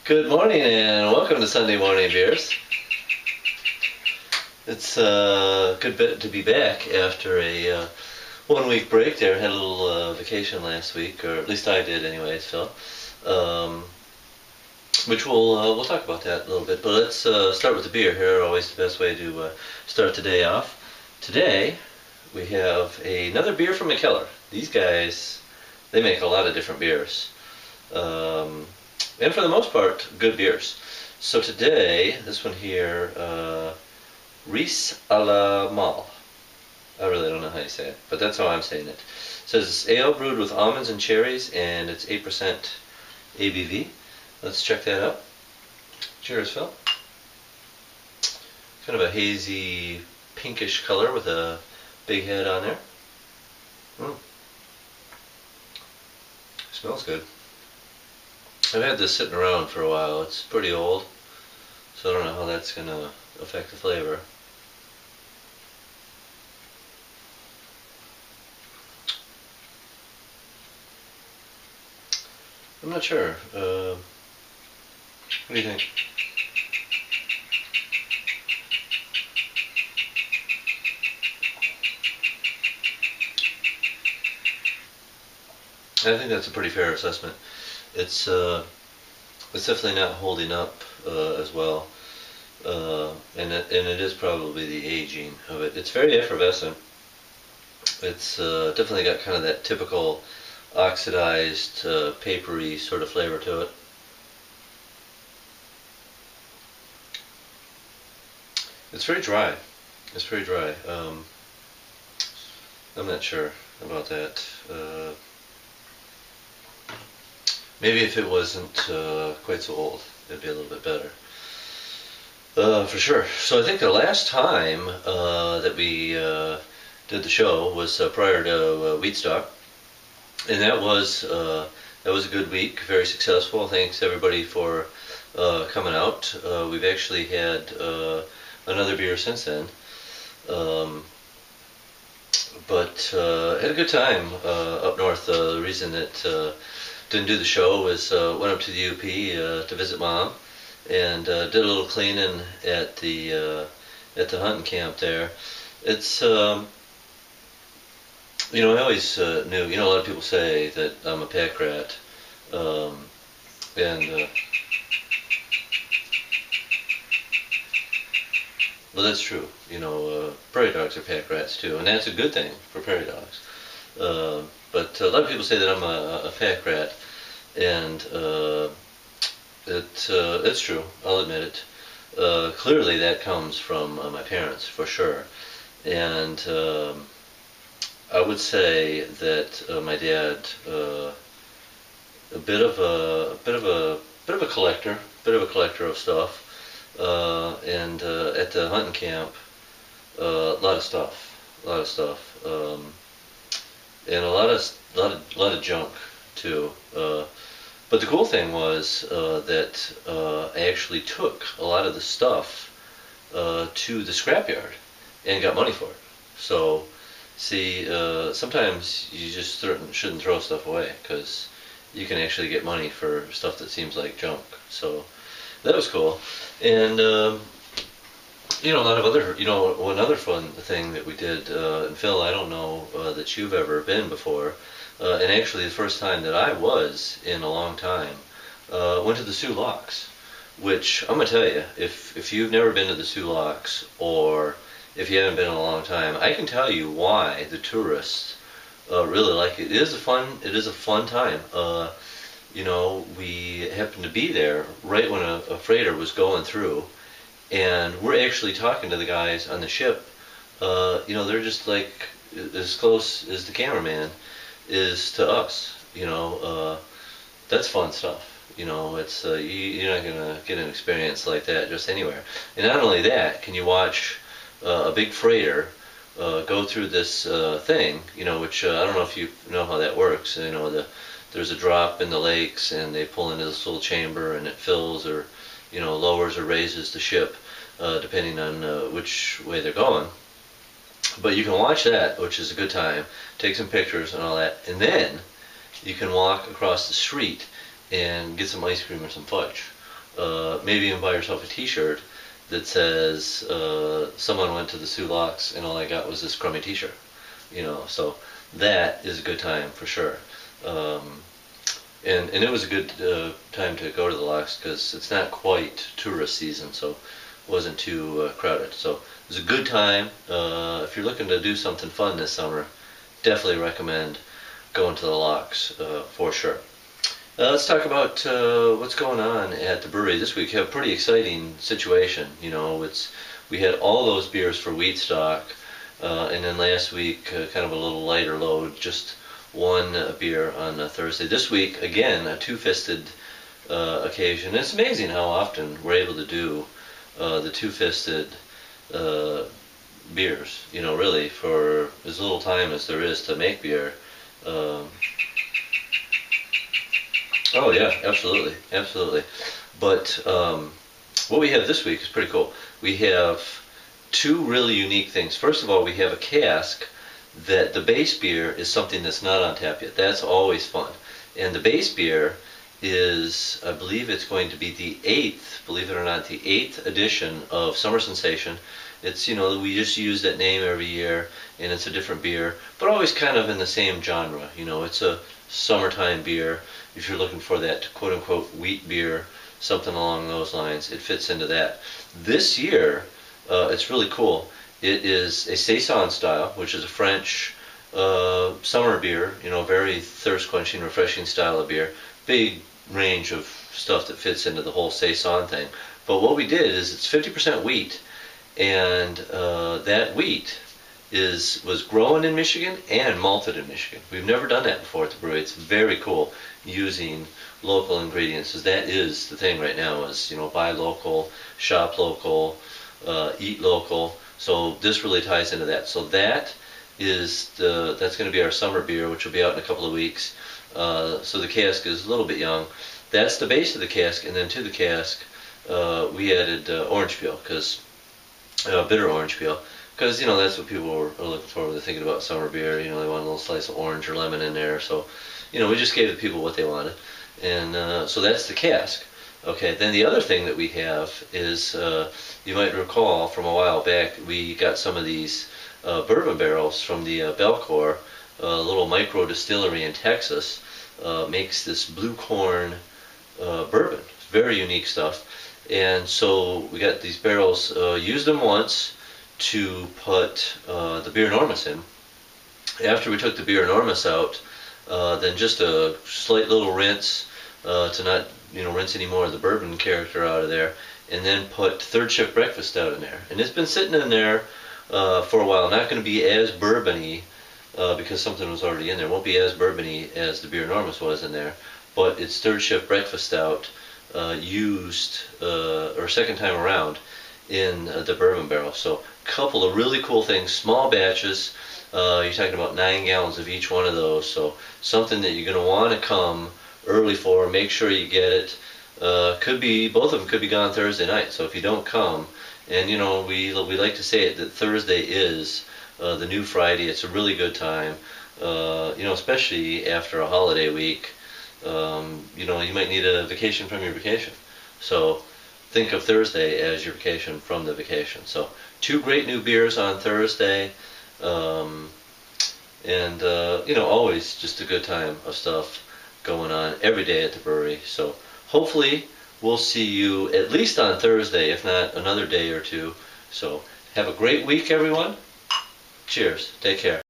Good morning and welcome to Sunday Morning Beers. It's a good bit to be back after a 1 week break there. Had a little vacation last week, or at least I did anyways, Phil. Which we'll talk about that a little bit, but let's start with the beer here. Always the best way to start the day off. Today we have another beer from Mikkeller. These guys, they make a lot of different beers. And for the most part, good beers. So today, this one here, Riz à la Malle. I really don't know how you say it, but that's how I'm saying it. It says it's ale brewed with almonds and cherries, and it's 8% ABV. Let's check that out. Cheers, Phil. Kind of a hazy, pinkish color with a big head on there. Smells good. I've had this sitting around for a while. It's pretty old, so I don't know how that's going to affect the flavor. I'm not sure. What do you think? I think that's a pretty fair assessment. It's definitely not holding up as well, and it is probably the aging of it. It's very effervescent. It's definitely got kind of that typical oxidized, papery sort of flavor to it. It's very dry. It's very dry. I'm not sure about that. Maybe if it wasn't quite so old, it'd be a little bit better. For sure. So I think the last time that we did the show was prior to Wheatstock, and that was a good week, very successful. Thanks everybody for coming out. We've actually had another beer since then, but had a good time up north. The reason that didn't do the show was went up to the UP to visit Mom, and did a little cleaning at the hunting camp there. It's I always knew. A lot of people say that I'm a pack rat, and well, that's true. Prairie dogs are pack rats too, and that's a good thing for prairie dogs. But a lot of people say that I'm a pack rat, and it's true. I'll admit it. Clearly, that comes from my parents for sure, and I would say that my dad, a bit of a collector of stuff, and at the hunting camp, a lot of stuff. And a lot of junk too. But the cool thing was that I actually took a lot of the stuff to the scrapyard and got money for it. So, see, sometimes you just shouldn't throw stuff away, because you can actually get money for stuff that seems like junk. So that was cool. And a lot of other, another fun thing that we did, and Phil, I don't know that you've ever been before, and actually the first time that I was in a long time, went to the Soo Locks, which I'm going to tell you, if you've never been to the Soo Locks, or if you haven't been in a long time, I can tell you why the tourists really like it. It is a fun time. We happened to be there right when a freighter was going through, and we're actually talking to the guys on the ship. They're just like as close as the cameraman is to us. That's fun stuff. It's you're not gonna get an experience like that just anywhere. And not only that, can you watch a big freighter go through this thing? Which I don't know if you know how that works. There's a drop in the lakes, and they pull into this little chamber, and it fills or lowers or raises the ship, depending on which way they're going. But you can watch that, which is a good time, take some pictures and all that, and then you can walk across the street and get some ice cream or some fudge. maybe even buy yourself a t-shirt that says, someone went to the Soo Locks and all I got was this crummy t-shirt. So that is a good time for sure. And it was a good time to go to the Locks because it's not quite tourist season, so it wasn't too crowded. So it was a good time. If you're looking to do something fun this summer, definitely recommend going to the Locks for sure. Let's talk about what's going on at the brewery this week. We have a pretty exciting situation. We had all those beers for wheat stock, and then last week kind of a little lighter load, just one beer on Thursday. This week, again, a two-fisted occasion. It's amazing how often we're able to do the two-fisted beers, really, for as little time as there is to make beer. Oh yeah, absolutely, absolutely. But what we have this week is pretty cool. We have two really unique things. First of all, we have a cask that the base beer is something that's not on tap yet. That's always fun. And the base beer is, I believe it's going to be the 8th, believe it or not, the 8th edition of Summer Sensation. It's, we just use that name every year, and it's a different beer, but always kind of in the same genre. It's a summertime beer. If you're looking for that quote-unquote wheat beer, something along those lines, it fits into that. This year, it's really cool. It is a Saison style, which is a French summer beer, very thirst-quenching, refreshing style of beer. Big range of stuff that fits into the whole Saison thing. But what we did is it's 50% wheat, and that wheat was grown in Michigan and malted in Michigan. We've never done that before at the brewery. It's very cool using local ingredients, because that is the thing right now is, buy local, shop local, eat local. So this really ties into that. So that's going to be our summer beer, which will be out in a couple of weeks. So the cask is a little bit young. That's the base of the cask, and then to the cask we added orange peel, bitter orange peel, because that's what people are looking for when they're thinking about summer beer. They want a little slice of orange or lemon in there. So we just gave the people what they wanted, and so that's the cask. Okay, then the other thing that we have is, you might recall from a while back, we got some of these bourbon barrels from the Belcor, a little micro distillery in Texas, makes this blue corn bourbon. Very unique stuff. And so we got these barrels, used them once to put the Beer Enormous in. After we took the Beer Enormous out, then just a slight little rinse to not rinse any more of the bourbon character out of there, and then put Third Shift Breakfast Stout in there. And it's been sitting in there for a while. Not going to be as bourbony because something was already in there. It won't be as bourbony as the Beer Enormous was in there, but it's Third Shift Breakfast Stout used, or second time around, in the bourbon barrel. So a couple of really cool things, small batches. You're talking about 9 gallons of each one of those, so something that you're going to want to come early for. Make sure you get it. Could be, both of them could be gone Thursday night, so if you don't come, and we like to say it, that Thursday is the new Friday. It's a really good time, especially after a holiday week. You might need a vacation from your vacation, so think of Thursday as your vacation from the vacation. So 2 great new beers on Thursday, and always just a good time of stuff going on every day at the brewery. So hopefully we'll see you at least on Thursday, if not another day or two. So have a great week, everyone. Cheers. Take care.